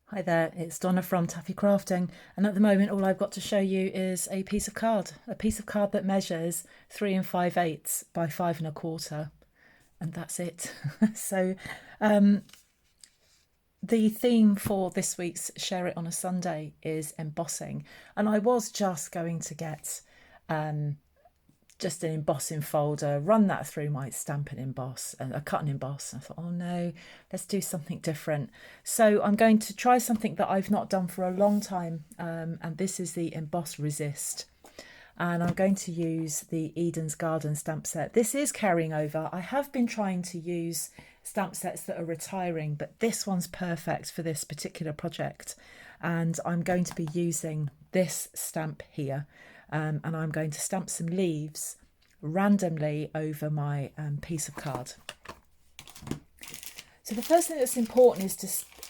Hi there, it's Donna from Taffy Crafting, and at the moment all I've got to show you is a piece of card that measures 3 5/8 by 5 1/4, and that's it. So the theme for this week's Share It on a Sunday is embossing, and I was just going to get just an embossing folder, run that through my stamp and emboss and a cut and emboss. And I thought, oh no, let's do something different. So I'm going to try something that I've not done for a long time, and this is the Emboss Resist. And I'm going to use the Eden's Garden stamp set. This is carrying over. I have been trying to use stamp sets that are retiring, but this one's perfect for this particular project. And I'm going to be using this stamp here. And I'm going to stamp some leaves randomly over my piece of card. So the first thing that's important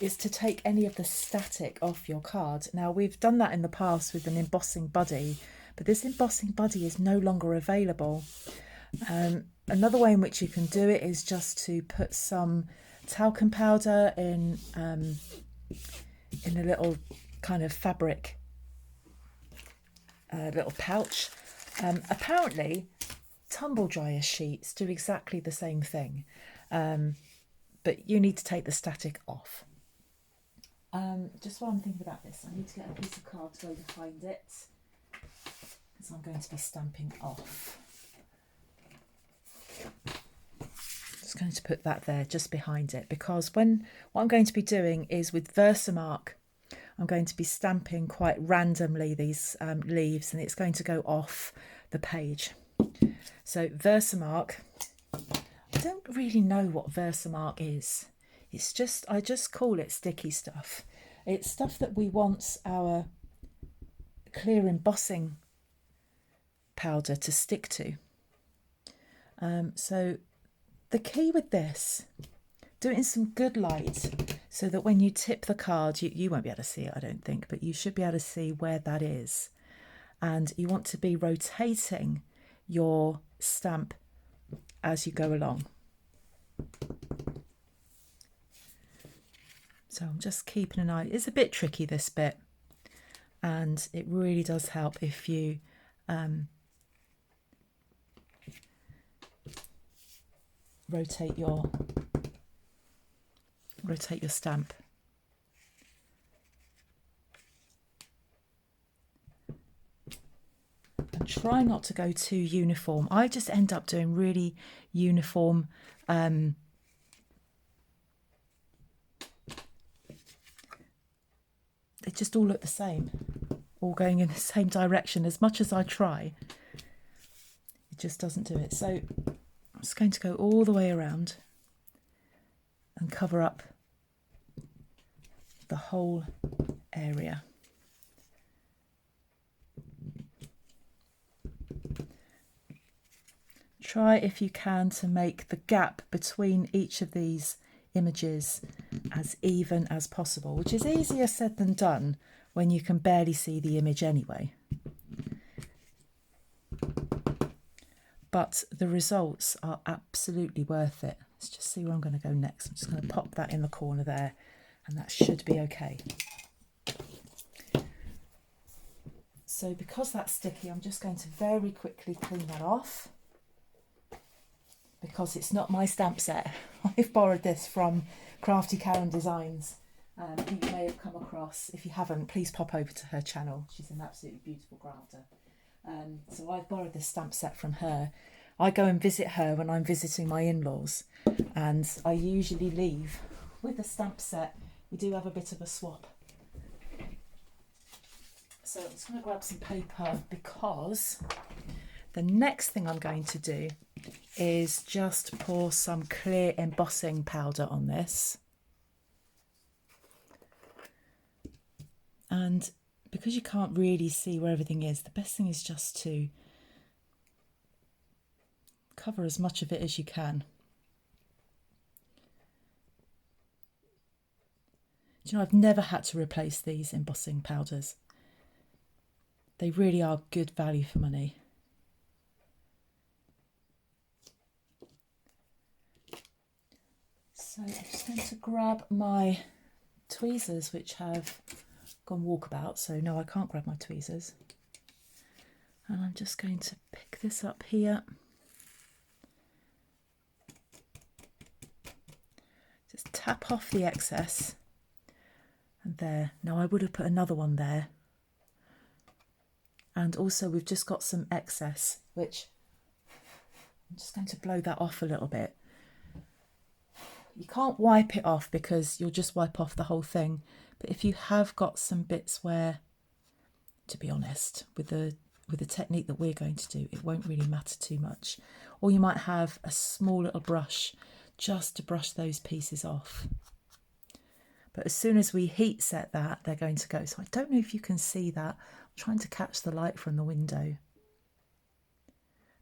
is to take any of the static off your card. Now, we've done that in the past with an embossing buddy, but this embossing buddy is no longer available. Another way in which you can do it is just to put some talcum powder in a little kind of fabric little pouch. Apparently, tumble dryer sheets do exactly the same thing, but you need to take the static off. Just while I'm thinking about this, I need to get a piece of card to go behind it, because I'm going to be stamping off. Just going to put that there just behind it, because what I'm going to be doing is with Versamark, I'm going to be stamping quite randomly these leaves, and it's going to go off the page. So Versamark, I don't really know what Versamark is. It's just, I just call it sticky stuff. It's stuff that we want our clear embossing powder to stick to. So the key with this, do it in some good light so that when you tip the card, you won't be able to see it, I don't think, but you should be able to see where that is. And you want to be rotating your stamp as you go along. So I'm just keeping an eye. It's a bit tricky, this bit, and it really does help if you rotate your stamp. And try not to go too uniform. I just end up doing really uniform they just all look the same, all going in the same direction. As much as I try, it just doesn't do it. So I'm just going to go all the way around and cover up the whole area. Try, if you can, to make the gap between each of these images as even as possible, which is easier said than done when you can barely see the image anyway. But the results are absolutely worth it. Let's just see where I'm going to go next. I'm just going to pop that in the corner there, and that should be okay. So because that's sticky, I'm just going to very quickly clean that off, because it's not my stamp set. I've borrowed this from Crafty Karen Designs, who you may have come across. If you haven't, please pop over to her channel. She's an absolutely beautiful grafter. So I've borrowed this stamp set from her. I go and visit her when I'm visiting my in-laws, and I usually leave with the stamp set. We do have a bit of a swap. So I'm just going to grab some paper, because the next thing I'm going to do is just pour some clear embossing powder on this. And because you can't really see where everything is, the best thing is just to cover as much of it as you can. Do you know, I've never had to replace these embossing powders. They really are good value for money. So I'm just going to grab my tweezers which have gone walkabout, so no, I can't grab my tweezers. And I'm just going to pick this up here. Just tap off the excess. And there. Now I would have put another one there. And also we've just got some excess, which I'm just going to blow that off a little bit. You can't wipe it off because you'll just wipe off the whole thing. But if you have got some bits where, to be honest, with the technique that we're going to do, it won't really matter too much. Or you might have a small little brush just to brush those pieces off. But as soon as we heat set that, they're going to go. So I don't know if you can see that. I'm trying to catch the light from the window.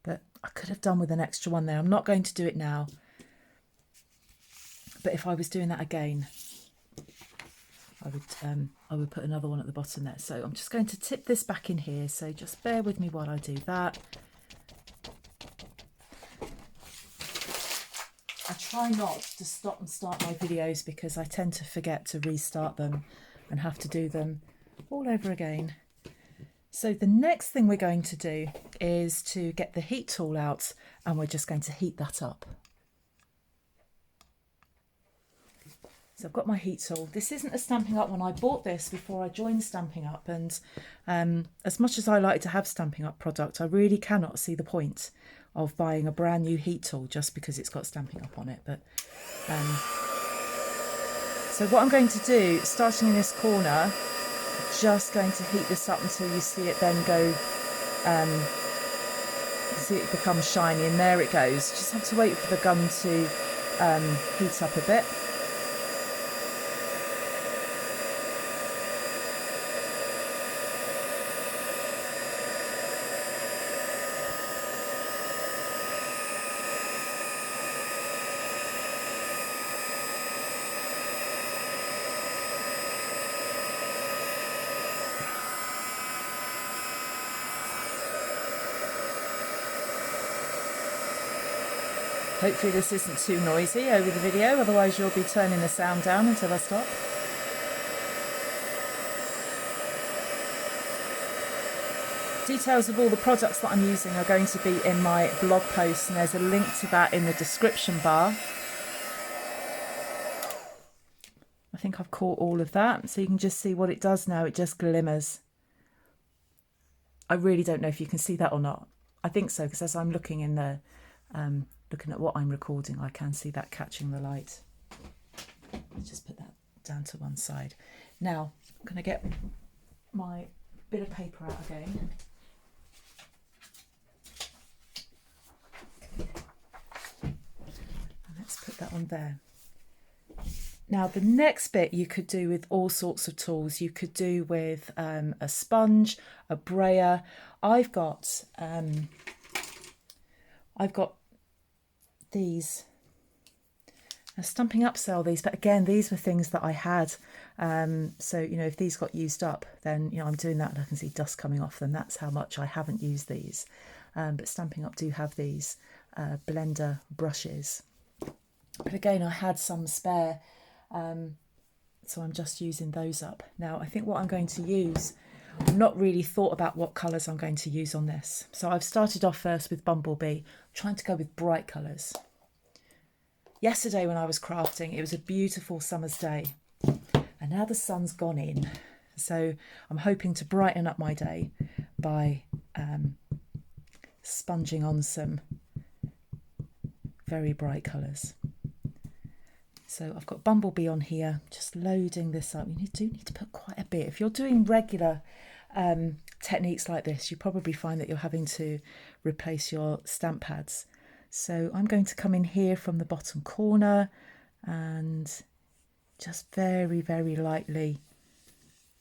But I could have done with an extra one there. I'm not going to do it now. But if I was doing that again, I would put another one at the bottom there. So I'm just going to tip this back in here. So just bear with me while I do that. I try not to stop and start my videos because I tend to forget to restart them and have to do them all over again. So the next thing we're going to do is to get the heat tool out, and we're just going to heat that up. So I've got my heat tool. This isn't a Stampin' Up one. I bought this before I joined Stampin' Up, and as much as I like to have Stampin' Up product, I really cannot see the point of buying a brand new heat tool just because it's got Stampin' Up on it. But so what I'm going to do, starting in this corner, just going to heat this up until you see it then go, see it become shiny, and there it goes. Just have to wait for the gum to heat up a bit. Hopefully this isn't too noisy over the video, otherwise you'll be turning the sound down until I stop. Details of all the products that I'm using are going to be in my blog post, and there's a link to that in the description bar. I think I've caught all of that, so you can just see what it does now. It just glimmers. I really don't know if you can see that or not. I think so, because as I'm looking in there, looking at what I'm recording, I can see that catching the light. Let's just put that down to one side. Now, I'm going to get my bit of paper out again. And let's put that on there. Now, the next bit you could do with all sorts of tools. You could do with a sponge, a brayer. I've got these. Stampin' Up sell these, but again, these were things that I had. So, you know, if these got used up, then, you know, I'm doing that and I can see dust coming off them. That's how much I haven't used these. But Stampin' Up do have these blender brushes. But again, I had some spare, so I'm just using those up. Now, I think what I'm going to use, I've not really thought about what colours I'm going to use on this. So I've started off first with Bumblebee, trying to go with bright colours. Yesterday when I was crafting, it was a beautiful summer's day, and now the sun's gone in. So I'm hoping to brighten up my day by sponging on some very bright colours. So I've got Bumblebee on here, just loading this up. You do need to put quite a bit. If you're doing regular techniques like this, you probably find that you're having to replace your stamp pads. So I'm going to come in here from the bottom corner and just very, very lightly,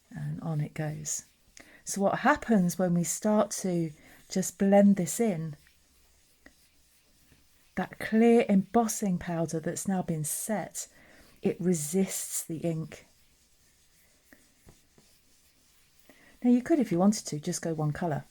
and on it goes. So what happens when we start to just blend this in, that clear embossing powder that's now been set, it resists the ink. Now you could, if you wanted to, just go one colour.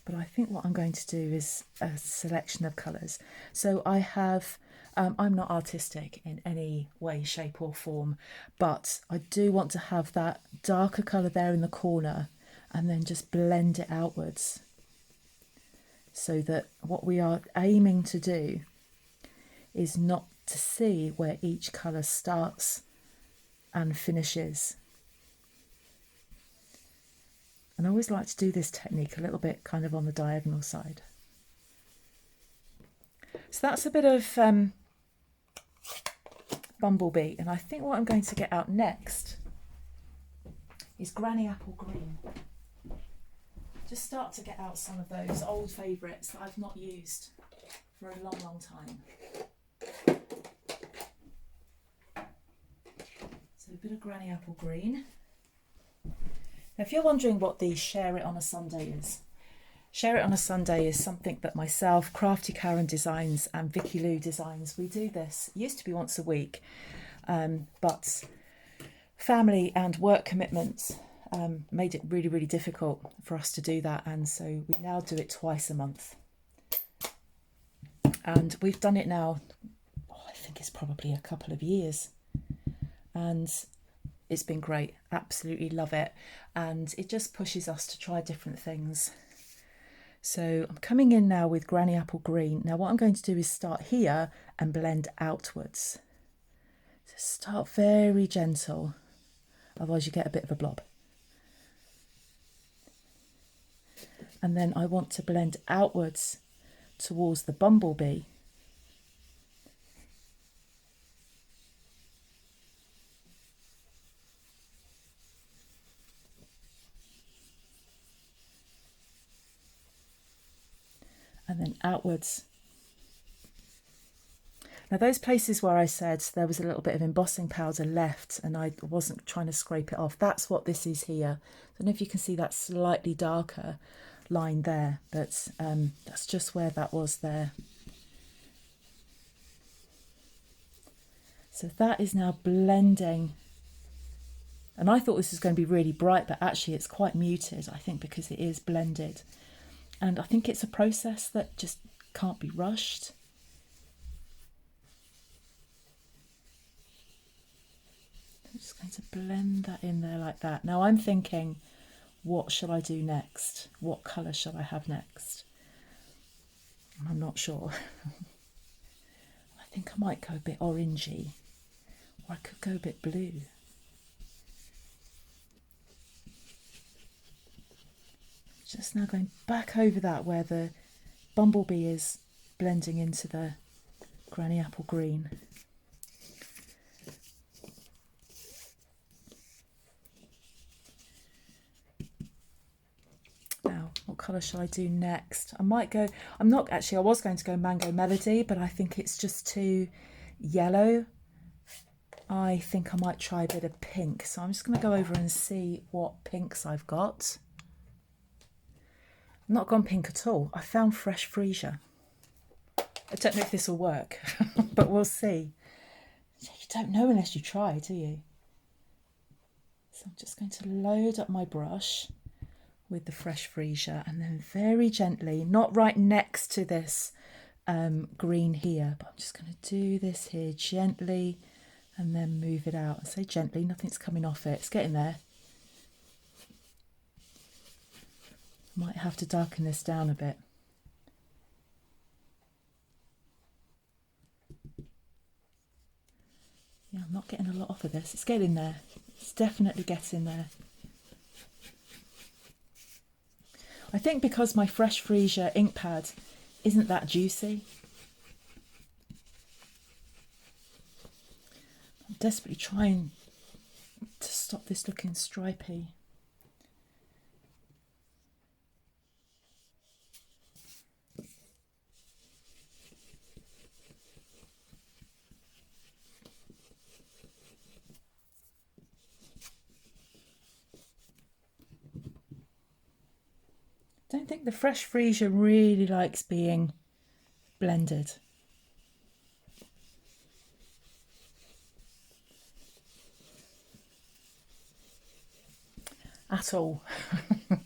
But I think what I'm going to do is a selection of colours. So I have I'm not artistic in any way, shape or form, but I do want to have that darker colour there in the corner and then just blend it outwards, so that what we are aiming to do is not to see where each colour starts and finishes. And I always like to do this technique a little bit kind of on the diagonal side. So that's a bit of Bumblebee, and I think what I'm going to get out next is Granny Apple Green. Just start to get out some of those old favourites that I've not used for a long, long time. So a bit of Granny Apple Green. Now, if you're wondering what the Share It on a Sunday is, Share It on a Sunday is something that myself, Crafty Karen Designs and Vicky Lou Designs, we do this. It used to be once a week, but family and work commitments made it really, really difficult for us to do that. And so we now do it twice a month. And we've done it now, I think it's probably a couple of years. And it's been great. Absolutely love it. And it just pushes us to try different things. So I'm coming in now with Granny Apple Green. Now what I'm going to do is start here and blend outwards. So start very gentle, otherwise you get a bit of a blob. And then I want to blend outwards towards the Bumblebee. And then outwards. Now those places where I said there was a little bit of embossing powder left and I wasn't trying to scrape it off, that's what this is here. I don't know if you can see that slightly darker line there, but that's just where that was there. So that is now blending. And I thought this was going to be really bright, but actually it's quite muted, I think, because it is blended. And I think it's a process that just can't be rushed. I'm just going to blend that in there like that. Now I'm thinking, what shall I do next? What colour shall I have next? I'm not sure. I think I might go a bit orangey, or I could go a bit blue. Just now going back over that where the Bumblebee is blending into the Granny Apple Green. Now, what colour shall I do next? I might go, I was going to go Mango Melody, but I think it's just too yellow. I think I might try a bit of pink. So I'm just going to go over and see what pinks I've got. I've not gone pink at all. I found Fresh Freesia. I don't know if this will work, but we'll see. You don't know unless you try, do you? So I'm just going to load up my brush with the Fresh Freesia and then very gently, not right next to this green here, but I'm just going to do this here gently and then move it out. I say gently, nothing's coming off it. It's getting there. Might have to darken this down a bit. Yeah, I'm not getting a lot off of this. It's getting there. It's definitely getting there. I think because my Fresh Freesia ink pad isn't that juicy, I'm desperately trying to stop this looking stripy. I don't think the Fresh Freesia really likes being blended. At all.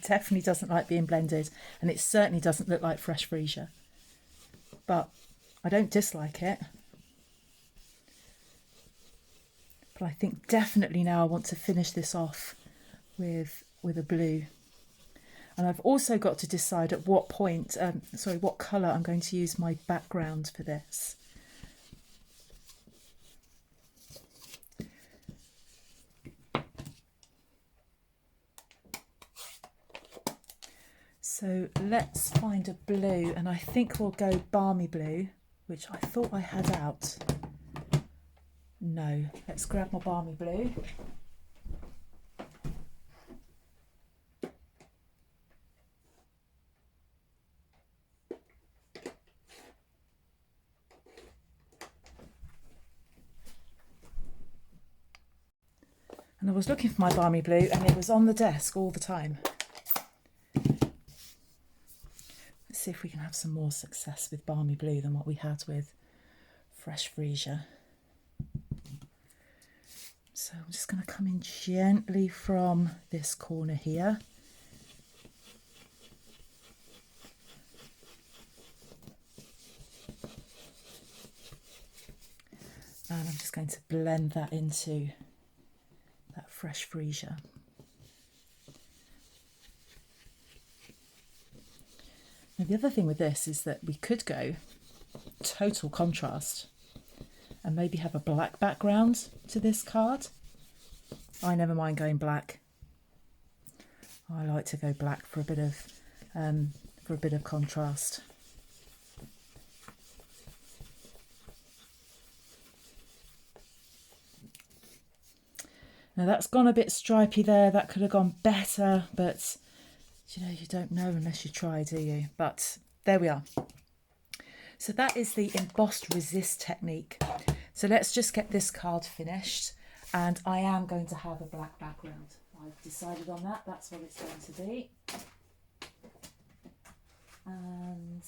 Definitely doesn't like being blended, and it certainly doesn't look like Fresh Freesia. But I don't dislike it. But I think definitely now I want to finish this off with a blue. And I've also got to decide at what point, what colour I'm going to use my background for this. So let's find a blue, and I think we'll go balmy blue, which I thought I had out. No, let's grab my balmy blue. And I was looking for my balmy blue and it was on the desk all the time. Let's see if we can have some more success with balmy blue than what we had with fresh freesia. So I'm just going to come in gently from this corner here. And I'm just going to blend that into that fresh freesia. Now the other thing with this is that we could go total contrast and maybe have a black background to this card. I never mind going black. I like to go black for a bit of contrast. Now that's gone a bit stripy there, that could have gone better, but you know, you don't know unless you try, do you? But there we are. So that is the embossed resist technique. So let's just get this card finished, and I am going to have a black background. I've decided on that, that's what it's going to be. And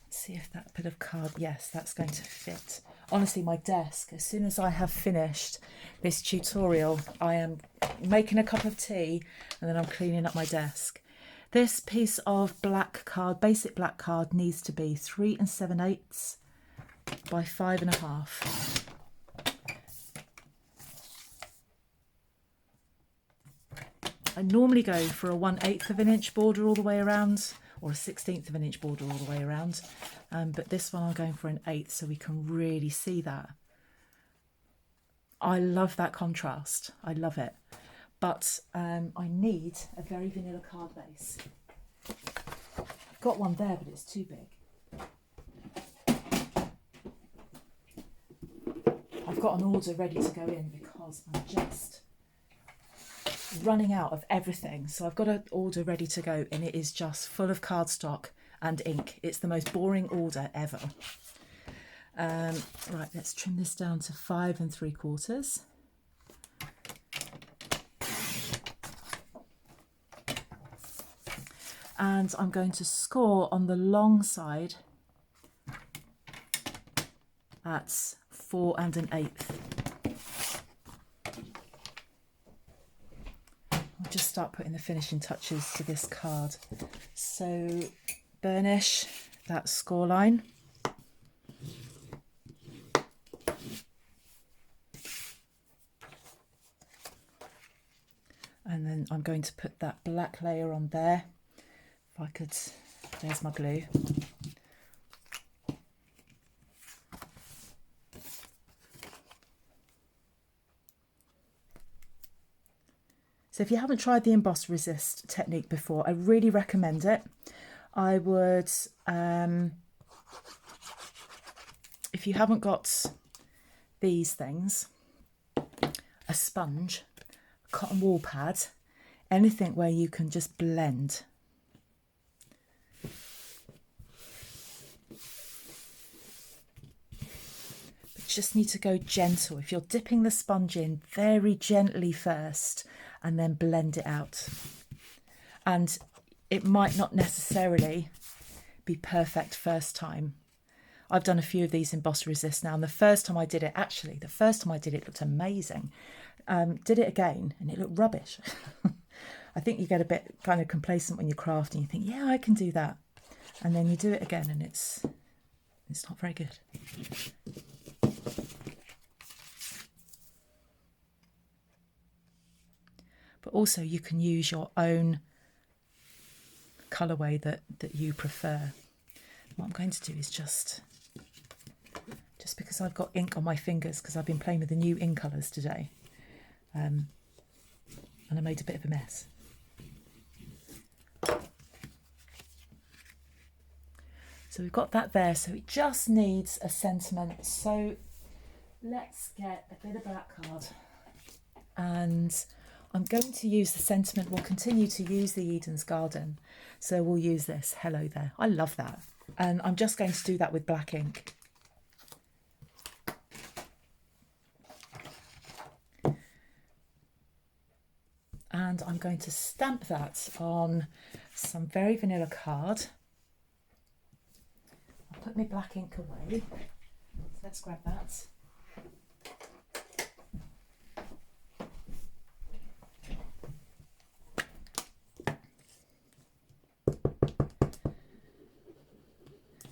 see if that bit of card, yes, that's going to fit. Honestly, my desk, as soon as I have finished this tutorial, I am making a cup of tea and then I'm cleaning up my desk. This piece of black card, basic black card, needs to be 3 7/8 by 5.5. I normally go for a 1/8 of an inch border all the way around, or a 1/16 of an inch border all the way around, but this one I'm going for an 1/8 so we can really see that. I love that contrast, I love it, but I need a very vanilla card base. I've got one there, but it's too big. I've got an order ready to go in because I'm just running out of everything, so I've got an order ready to go and it is just full of cardstock and ink. It's the most boring order ever. Right, let's trim this down to 5 3/4. And I'm going to score on the long side at 4 1/8. I'll just start putting the finishing touches to this card. So burnish that score line. And then I'm going to put that black layer on there. If I could, there's my glue. So if you haven't tried the emboss resist technique before, I really recommend it. I would, if you haven't got these things, a sponge, a cotton wool pad, anything where you can just blend. But just need to go gentle. If you're dipping the sponge in, very gently first, and then blend it out. And it might not necessarily be perfect first time. I've done a few of these emboss resist now, and the first time I did it, it looked amazing. Did it again and it looked rubbish. I think you get a bit kind of complacent when you're crafting. You think, yeah, I can do that. And then you do it again and it's not very good. also you can use your own colourway that you prefer. What I'm going to do is just because I've got ink on my fingers because I've been playing with the new ink colours today, and I made a bit of a mess. So we've got that there, so it just needs a sentiment. So let's get a bit of black card, and I'm going to use the sentiment. We'll continue to use the Eden's Garden, so we'll use this, hello there. I love that, and I'm just going to do that with black ink. And I'm going to stamp that on some very vanilla card. I'll put my black ink away. Let's grab that.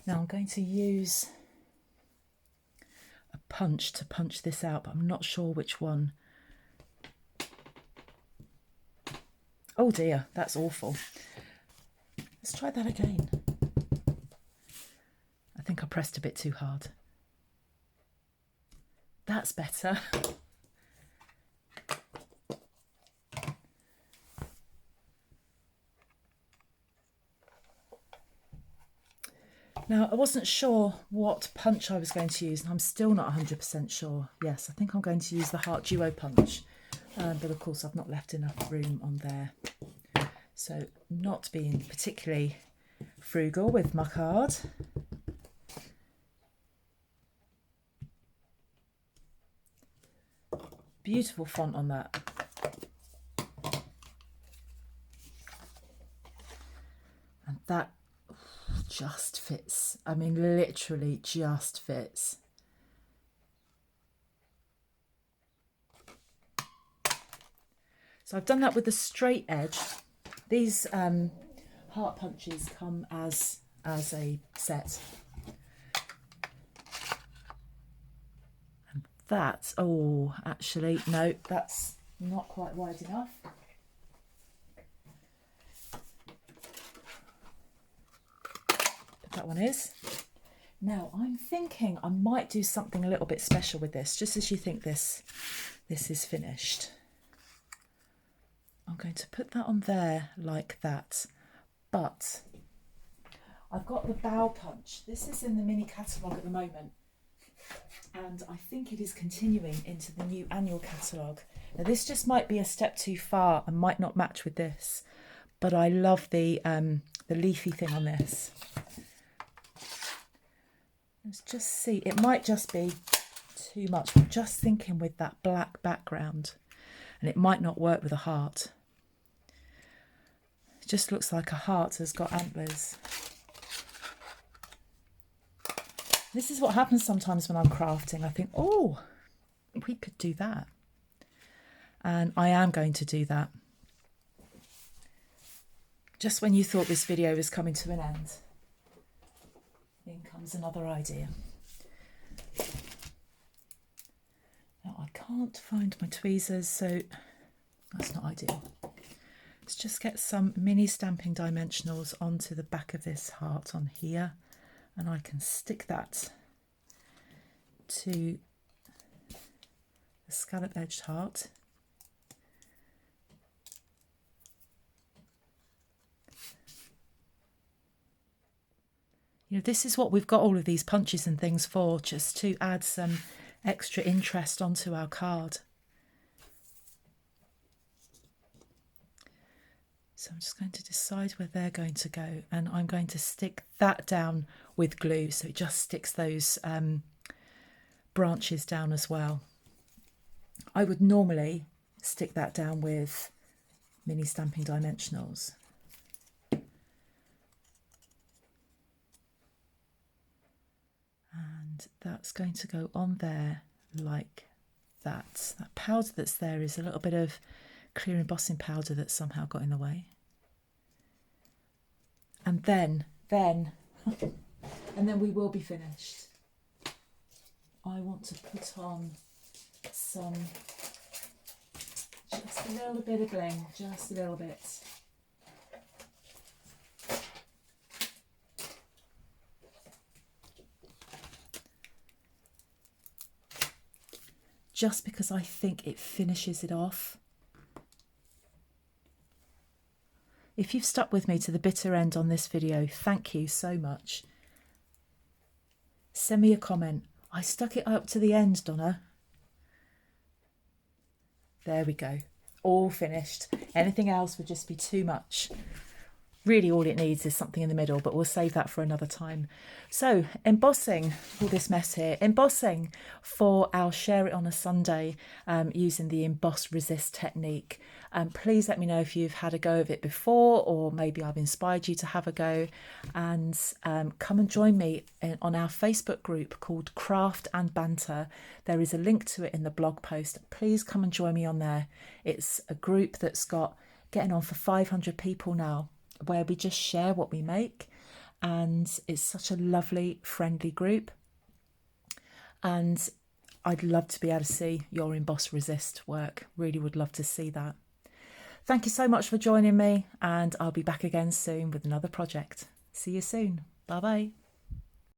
Now I'm going to use a punch to punch this out, but I'm not sure which one. Oh dear, that's awful. Let's try that again. I think I pressed a bit too hard. That's better. Now, I wasn't sure what punch I was going to use, and I'm still not 100% sure. Yes, I think I'm going to use the Heart Duo punch, but of course I've not left enough room on there. So not being particularly frugal with my card. Beautiful font on that. And that just fits. I mean, literally just fits. So I've done that with the straight edge. These heart punches come as a set. And that, oh, actually, no, that's not quite wide enough. But that one is. Now, I'm thinking I might do something a little bit special with this, just as you think this is finished. I'm going to put that on there like that, but I've got the bow punch. This is in the mini catalogue at the moment, and I think it is continuing into the new annual catalogue. Now this just might be a step too far and might not match with this, but I love the leafy thing on this. Let's just see, it might just be too much. I'm just thinking with that black background, and it might not work with a heart. It just looks like a heart has got antlers. This is what happens sometimes when I'm crafting. I think, oh, we could do that. And I am going to do that. Just when you thought this video was coming to an end, in comes another idea. Now I can't find my tweezers, so that's not ideal. Let's just get some mini stamping dimensionals onto the back of this heart on here, and I can stick that to the scallop edged heart. You know, this is what we've got all of these punches and things for, just to add some extra interest onto our card. So I'm just going to decide where they're going to go, and I'm going to stick that down with glue, so it just sticks those branches down as well. I would normally stick that down with mini stamping dimensionals. And that's going to go on there like that. That powder that's there is a little bit of clear embossing powder that somehow got in the way. And then we will be finished. I want to put on some Just a little bit of bling, just a little bit. Just because I think it finishes it off. If you've stuck with me to the bitter end on this video, thank you so much. Send me a comment. I stuck it up to the end, Donna. There we go. All finished. Anything else would just be too much. Really all it needs is something in the middle, but we'll save that for another time. So embossing, all this mess here, embossing for our Share It on a Sunday using the Emboss Resist technique. Please let me know if you've had a go of it before, or maybe I've inspired you to have a go, and come and join me on our Facebook group called Craft and Banter. There is a link to it in the blog post. Please come and join me on there. It's a group that's got getting on for 500 people now, where we just share what we make, and it's such a lovely, friendly group, and I'd love to be able to see your Emboss Resist work. Really would love to see that. Thank you so much for joining me, and I'll be back again soon with another project. See you soon. Bye bye.